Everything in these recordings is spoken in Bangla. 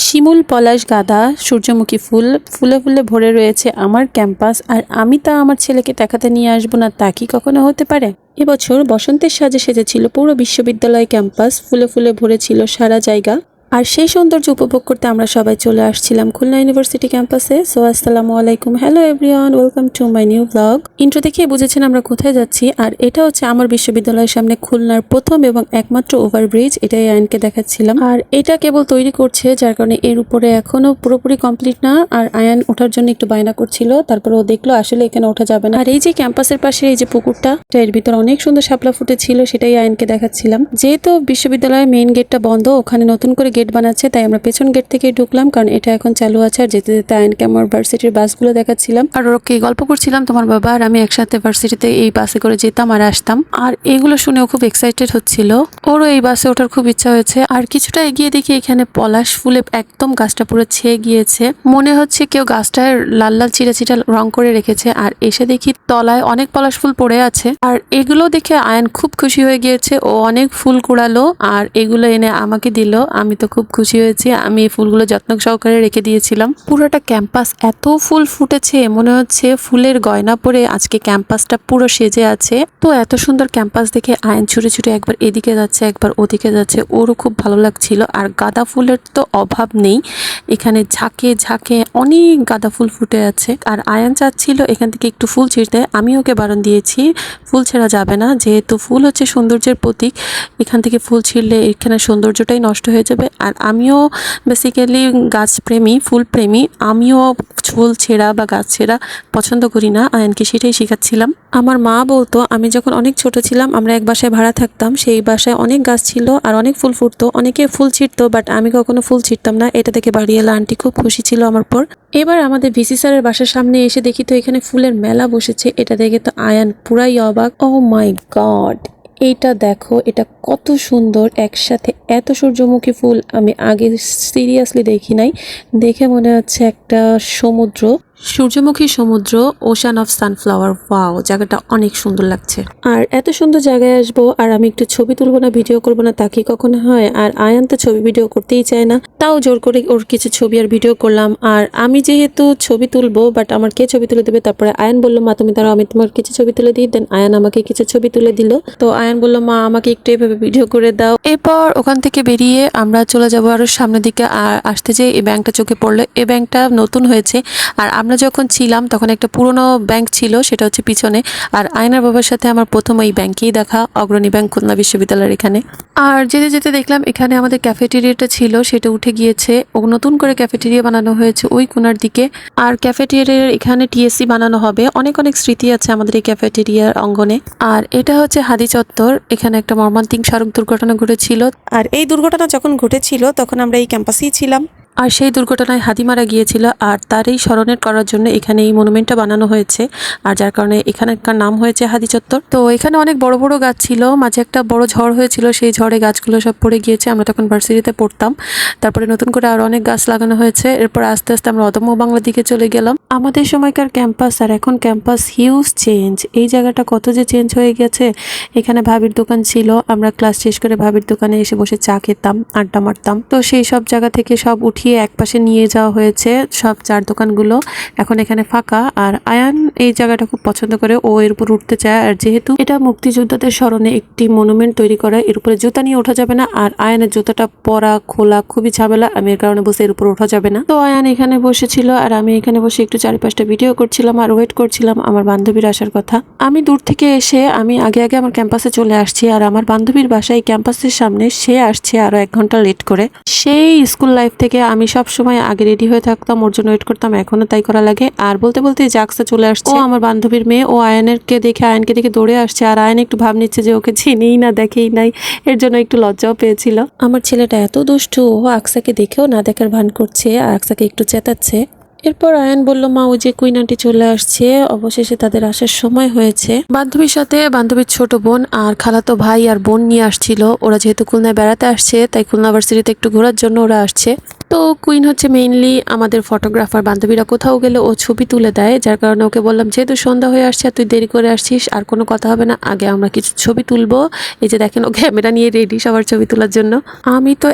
শিমুল, পলাশ, গাঁদা, সূর্যমুখী ফুল, ফুলে ফুলে ভরে রয়েছে আমার ক্যাম্পাস। আর আমি তা আমার ছেলেকে দেখাতে নিয়ে আসবো না, তা কি কখনো হতে পারে? এবছর বসন্তের সাজে সেজেছিল পুরো বিশ্ববিদ্যালয় ক্যাম্পাস, ফুলে ফুলে ভরেছিল সারা জায়গা। আর সেই সৌন্দর্য উপভোগ করতে আমরা সবাই চলে আসছিলাম খুলনা ইউনিভার্সিটি ক্যাম্পাসে। সো আসসালামু আলাইকুম, hello everyone, welcome to my new blog. Intro দেখে বুঝেছেন আমরা কোথায় যাচ্ছি। আর এটা হচ্ছে আমার বিশ্ববিদ্যালয়ের সামনে খুলনার প্রথম এবং একমাত্র ওভারব্রিজ। এটাই আয়ানকে দেখাচ্ছিলাম। আর এটা কেবল তৈরি করছে, যার কারণে এর উপরে এখনো পুরোপুরি কমপ্লিট না। আর আয়ান ওঠার জন্য একটু বায়না করছিল, তারপর ও দেখলো আসলে এখানে ওঠা যাবে না। আর এই যে ক্যাম্পাসের পাশে এই যে পুকুরটা, এর ভিতর অনেক সুন্দর শাপলা ফুটেছিল, সেটাই আয়ানকে দেখাচ্ছিলাম। যেহেতু বিশ্ববিদ্যালয়ের মেইন গেটটা বন্ধ, ওখানে নতুন করে গেট বানাচ্ছে, তাই আমরা পেছন গেট থেকে ঢুকলাম, কারণ এটা এখন চালু আছে। আর যেতে যেতে আইনকে আমার ভার্সিটির বাসগুলো দেখাচ্ছিলাম আর ওকে গল্প করছিলাম, তোমার বাবা আর আমি একসাথে ভার্সিটিতে এই বাসে করে যেতাম আর আসতাম। আর এগুলো শুনেও খুব এক্সাইটেড হচ্ছিল, ওরও এই বাসে ওঠার খুব ইচ্ছা হয়েছে। আর কিছুটা এগিয়ে দেখি এখানে পলাশ ফুলে একদম গাছটা পুরো ছেয়ে গিয়েছে, মনে হচ্ছে কেউ গাছটার লাল লাল চিরা চিরা রং করে রেখেছে। আর এসে দেখি তলায় অনেক পলাশ ফুল পড়ে আছে। আর এগুলো দেখে আয়ন খুব খুশি হয়ে গিয়েছে, ও অনেক ফুল কুড়ালো আর এগুলো এনে আমাকে দিল। আমি তো খুব খুশি হয়েছি, আমি এই ফুলগুলো যত্ন সহকারে রেখে দিয়েছিলাম। পুরোটা ক্যাম্পাস এত ফুল ফুটেছে, মনে হচ্ছে ফুলের গয়না পরে আজকে ক্যাম্পাসটা পুরো সেজে আছে। তো এত সুন্দর ক্যাম্পাস দেখে আয়ন ছুটে ছুটে একবার এদিকে যাচ্ছে একবার ওদিকে যাচ্ছে, ওরও খুব ভালো লাগছিল। আর গাঁদা ফুলের তো অভাব নেই, এখানে ঝাঁকে ঝাঁকে অনেক গাঁদা ফুল ফুটে আছে। আর আয়ন চাচ্ছিল এখান থেকে একটু ফুল ছিঁড়তে, আমি ওকে বারণ দিয়েছি ফুল ছেঁড়া যাবে না, যেহেতু ফুল হচ্ছে সৌন্দর্যের প্রতীক, এখান থেকে ফুল ছিঁড়লে এখানে সৌন্দর্যটাই নষ্ট হয়ে যাবে। আর আমিও বেসিক্যালি গাছপ্রেমী, ফুলপ্রেমী, আমিও ফুল ছেঁড়া বা গাছ ছেঁড়া পছন্দ করি না। আয়নকে সেটাই শেখাচ্ছিলাম। আমার মা বলতো আমি যখন অনেক ছোট ছিলাম আমরা এক বাসায় ভাড়া থাকতাম, সেই বাসায় অনেক গাছ ছিল আর অনেক ফুল ফুটতো, অনেকে ফুল ছিঁড়তো, বাট আমি কখনো ফুল ছিঁড়তাম না। এটা দেখে বাড়ি এলা আন্টি খুব খুশি ছিল আমার পর। এবার আমাদের ভিসি স্যারের বাসার সামনে এসে দেখি তো এখানে ফুলের মেলা বসেছে। এটা দেখে তো আয়ান পুরাই অবাক, ও মাই গড, এইটা দেখো, এটা কত সুন্দর, একসাথে এত সূর্যমুখী ফুল আমি আগে সিরিয়াসলি দেখি নাই। দেখে মনে হচ্ছে একটা সমুদ্র, সূর্যমুখী সমুদ্র, ওশান অফ সানফ্লাওয়ার। ওয়াও, জায়গাটা অনেক সুন্দর লাগছে। আর এত সুন্দর জায়গায় আসবো আর আমি একটু ছবি তুলবো না, ভিডিও করবো না, তা কি কখনো হয়? আর আয়ান তো ছবি ভিডিও করতেই চায় না, তাও জোর করে ওর কিছু ছবি আর ভিডিও করলাম। আর আমি যেহেতু ছবি তুলবো, বাট আমার কে ছবি তুলে দেবে? তারপরে আয়ান বললো মা তুমি দাঁড়াও, আমি তোমার কিছু ছবি তুলে দিই। দেন আয়ান আমাকে কিছু ছবি তুলে দিল। তো আয়ান বললো মা আমাকে একটু এভাবে ভিডিও করে দাও। এরপর ওখান থেকে বেরিয়ে আমরা চলে যাবো আরো সামনের দিকে। আর আসতে যে এই ব্যাংকটা চোখে পড়লো, এই ব্যাংকটা নতুন হয়েছে। আর আমরা যখন ছিলাম তখন একটা পুরনো ব্যাংক ছিল, সেটা হচ্ছে পিছনে। আর আয়নার বাবার সাথে আমার প্রথম এই ব্যাংকেই দেখা, অগ্রণী ব্যাংক খুলনা বিশ্ববিদ্যালয়ের এখানে। আর যেতে যেতে দেখলাম এখানে আমাদের ক্যাফেটেরিয়াটা ছিল, সেটা উঠে গিয়েছে, ও নতুন করে ক্যাফেটেরিয়া বানানো হয়েছে ওই কোনার দিকে। আর ক্যাফেটেরিয়ার এখানে টিএসসি বানানো হবে, অনেক অনেক স্মৃতি আছে আমাদের এই ক্যাফেটেরিয়ার অঙ্গনে। আর এটা হচ্ছে হাদি চত্বর, এখানে একটা মর্মান্তিক সড়ক দুর্ঘটনা ঘটেছিল। আর এই দুর্ঘটনা যখন ঘটেছিল তখন আমরা এই ক্যাম্পাসেই ছিলাম। আর সেই দুর্ঘটনায় হাদি মারা গিয়েছিল, আর তারই স্মরণের করার জন্য এখানে এই মনুমেন্টটা বানানো হয়েছে। আর যার কারণে এখানকার নাম হয়েছে হাদি চত্বর। তো এখানে অনেক বড় বড় গাছ ছিল, মাঝে একটা বড় ঝড় হয়েছিল, সেই ঝড়ে গাছগুলো সব পড়ে গিয়েছে। আমরা তখন ভার্সিটিতে পড়তাম, তারপরে নতুন করে আরো অনেক গাছ লাগানো হয়েছে। এরপর আস্তে আস্তে আমরা অদম্য বাংলার দিকে চলে গেলাম। আমাদের সময়কার ক্যাম্পাস আর এখন ক্যাম্পাস হিউজ চেঞ্জ, এই জায়গাটা কত যে চেঞ্জ হয়ে গেছে। এখানে ভাবির দোকান ছিল, আমরা ক্লাস শেষ করে ভাবির দোকানে এসে বসে চা খেতাম, আড্ডা মারতাম। তো সেই সব জায়গা থেকে সব উঠিয়ে একপাশে নিয়ে যাওয়া হয়েছে, সব চার দোকানগুলো এখন এখানে ফাঁকা। আর আয়ান এই জায়গাটা খুব পছন্দ করে, ও এর উপর উঠতে চায়। আর যেহেতু এটা মুক্তিযোদ্ধাদের স্মরণে একটি মনুমেন্ট তৈরি করা, এর উপরে জুতা নিয়ে ওঠা যাবে না। আর আয়ানের জুতাটা পরা খোলা খুবই ঝামেলা, আমি এর কারণে বসে এর উপর ওঠা যাবে না। তো আয়ান এখানে বসেছিল আর আমি এখানে বসে একটু চারিপাশটা ভিডিও করছিলাম আর ওয়েট করছিলাম আমার বান্ধবীর আসার কথা। আমি দূর থেকে এসে আমি আগে আগে আমার ক্যাম্পাসে চলে আসছি, আর আমার বান্ধবীর বাসায় ক্যাম্পাসের সামনে সে আসছে আরো 1 ঘন্টা লেট করে। সেই স্কুল লাইফ থেকে আমি সব সময় আগে রেডি হয়ে থাকতাম, ওর জন্য ওয়েট করতাম, এখনো তাই করা লাগে। আর বলতে বলতে জাক্সা চলে আসছে, ও আমার বান্ধবীর মেয়ে, ও আয়নকে দেখে দৌড়ে আসছে। আর আয়ন একটু ভাব নিচ্ছে যে ওকে চিনেই না, দেখেই নাই, এর জন্য একটু লজ্জাও পেয়েছিল। আমার ছেলেটা এত দুষ্টু, ও আকসাকে দেখেও না দেখার ভান করছে আর আকসাকে একটু চেতাচ্ছে। এরপর আয়ান বলল, মা ওই যে কুইন আন্টি চলে আসছে, অবশেষে তাদের আসার সময় হয়েছে। বান্ধবীর সাথে বান্ধবীর ছোট বোন আর খালাতো ভাই আর বোন নিয়ে আসছিল। ওরা যেহেতু খুলনায় বেড়াতে আসছে তাই খুলনা ভার্সিটিতে একটু ঘোরার জন্য ওরা আসছে। তো কুইন হচ্ছে মেইনলি আমাদের ফটোগ্রাফার। বান্ধবীরা কোথাও গেলে ও ছবি তুলে দেয়, যার কারণে ওকে বললাম যেহেতু সন্ধ্যা হয়ে আসছে তুই দেরি করে আসছিস, আর কোনো কথা হবে না, আগে আমরা কিছু ছবি তুলবো। এই যে দেখেন ও ক্যামেরা নিয়ে রেডি সবার ছবি তোলার জন্য। আমি তো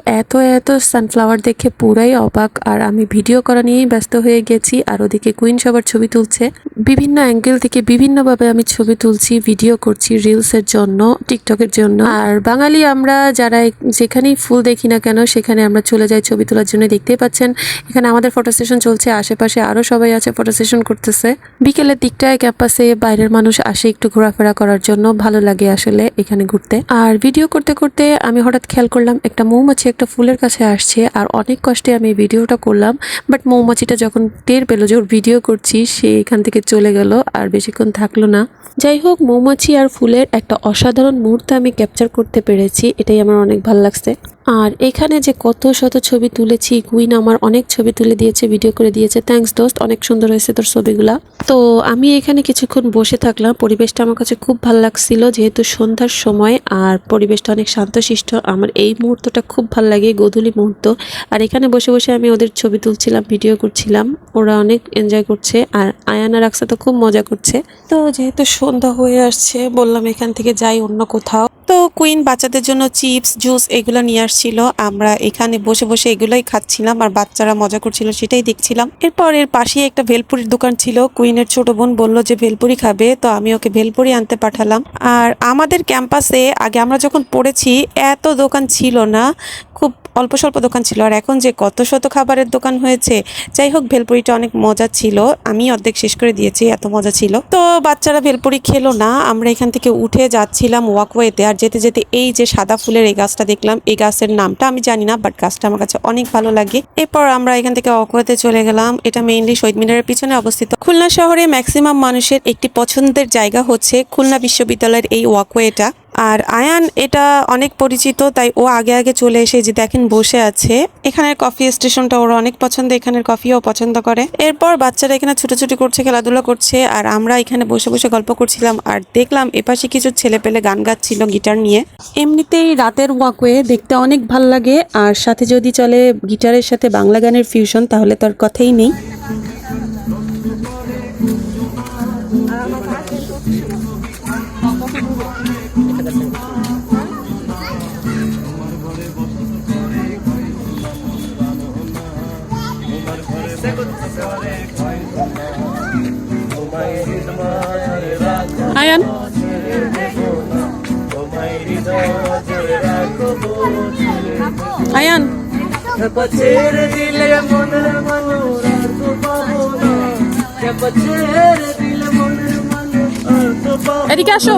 এত সানফ্লাওয়ার দেখে পুরাই অবাক, আর আমি ভিডিও করা নিয়েই ব্যস্ত হয়ে গেছি, আর ওদিকে কুইন সবার ছবি তুলছে। বিভিন্ন অ্যাঙ্গেল থেকে বিভিন্নভাবে আমি ছবি তুলছি, ভিডিও করছি রিলসের জন্য, টিকটকের জন্য। আর বাঙালি আমরা যারা যেখানেই ফুল দেখি না কেন সেখানে আমরা চলে যাই ছবি তোলার জন্য। দেখতেই পাচ্ছেন এখানে আমাদের ফটো সেশন চলছে, আশেপাশে আরো সবাই আছে ফটো সেশন করতেছে। বিকেলের দিকটায় ক্যাম্পাসে বাইরের মানুষ আসে একটু ঘোরাফেরা করার জন্য, ভালো লাগে আসলে এখানে ঘুরতে। আর ভিডিও করতে করতে আমি হঠাৎ খেয়াল করলাম একটা মৌমাছি একটা ফুলের কাছে আসছে, আর অনেক কষ্টে আমি ভিডিওটা করলাম। বাট মৌমাছিটা যখন টের পেলো যে ওর ভিডিও করছি, সে এখান থেকে চলে গেল, আর বেশিক্ষণ থাকলো না। যাই হোক, মৌমাছি আর ফুলের একটা অসাধারণ মুহূর্ত আমি ক্যাপচার করতে পেরেছি, এটাই আমার অনেক ভালো লাগছে। আর এখানে যে কত শত ছবি তুলেছি, কুইন আমার অনেক ছবি তুলে দিয়েছে, ভিডিও করে দিয়েছে। থ্যাঙ্কস দোস্ত, অনেক সুন্দর হয়েছে তোর ছবিগুলা। তো আমি এখানে কিছুক্ষণ বসে থাকলাম, পরিবেশটা আমার কাছে খুব ভালো লাগছিল, যেহেতু সন্ধ্যার সময় আর পরিবেশটা অনেক শান্তশিষ্ট। আমার এই মুহূর্তটা খুব ভালো লাগে, গোধূলি মুহূর্ত। আর এখানে বসে বসে আমি ওদের ছবি তুলছিলাম, ভিডিও করছিলাম, ওরা অনেক এনজয় করছে, আর আয়ান আর আকসা তো খুব মজা করছে। তো যেহেতু সন্ধ্যা হয়ে আসছে বললাম এখান থেকে যাই অন্য কোথাও। তো কুইন বাচ্চাদের জন্য চিপস জুস এগুলো নিয়ে আসছিল, আমরা এখানে বসে বসে এগুলোই খাচ্ছিলাম, আর বাচ্চারা মজা করছিল সেটাই দেখছিলাম। এরপর এর পাশেই একটা ভেলপুরির দোকান ছিল, কুইনের ছোট বোন বলল যে ভেলপুরি খাবে, তো আমি ওকে ভেলপুরি আনতে পাঠালাম। আর আমাদের ক্যাম্পাসে আগে আমরা যখন পড়েছি এত দোকান ছিল না, খুব অল্প স্বল্প দোকান ছিল, আর এখন যে কত শত খাবারের দোকান হয়েছে। যাই হোক, ভেলপুরিটা অনেক মজা ছিল, আমি অর্ধেক শেষ করে দিয়েছি, এত মজা ছিল। তো বাচ্চারা ভেলপুরি খেলো না, আমরা এখান থেকে উঠে যাচ্ছিলাম ওয়াকওয়েতে। আর যেতে যেতে এই যে সাদা ফুলের এই গাছটা দেখলাম, এই গাছের নামটা আমি জানি না, বাট গাছটা আমার কাছে অনেক ভালো লাগে। এরপর আমরা এখান থেকে ওয়াকওয়েতে চলে গেলাম। এটা মেইনলি শহীদ মিনারের পিছনে অবস্থিত। খুলনা শহরে ম্যাক্সিমাম মানুষের একটি পছন্দের জায়গা হচ্ছে খুলনা বিশ্ববিদ্যালয়ের এই ওয়াকওয়েটা। আর আয়ান এটা অনেক পরিচিত, তাই ও আগে আগে চলে এসে যে দেখেন বসে আছে। এখানের কফি স্টেশনটা ওরা অনেক পছন্দ, এখানের কফিও পছন্দ করে। এরপর বাচ্চারা এখানে ছুটোছুটি করছে, খেলাধুলা করছে, আর আমরা এখানে বসে বসে গল্প করছিলাম। আর দেখলাম এপাশে কিছু ছেলে পেলে গান গাচ্ছিল গিটার নিয়ে। এমনিতেই রাতের ওয়াকওয়ে দেখতে অনেক ভাল লাগে, আর সাথে যদি চলে গিটারের সাথে বাংলা গানের ফিউশন, তাহলে তো আর কথাই নেই। আয়ান আয়ান এদিকে আসো।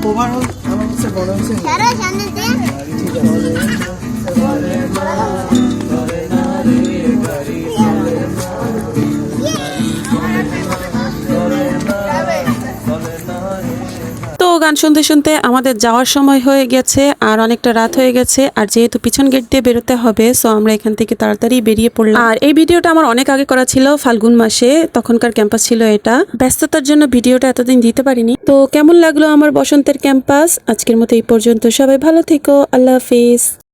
ওভারঅল আমার কাছে মনে হচ্ছে তো গান শুনতে শুনতে আমাদের যাওয়ার সময় হয়ে গেছে, আর অনেকটা রাত হয়ে গেছে। আর যেহেতু পিছন গেট দিয়ে বেরোতে হবে, সো আমরা এখান থেকে তাড়াতাড়ি বেরিয়ে পড়লাম। আর এই ভিডিওটা আমার অনেক আগে করা ছিল, ফাল্গুন মাসে, তখনকার ক্যাম্পাস ছিল এটা। ব্যস্ততার জন্য ভিডিওটা এতদিন দিতে পারিনি। তো কেমন লাগলো আমার বসন্তের ক্যাম্পাস? আজকের মতো এই পর্যন্ত, সবাই ভালো থেকো, আল্লাহ হাফিজ।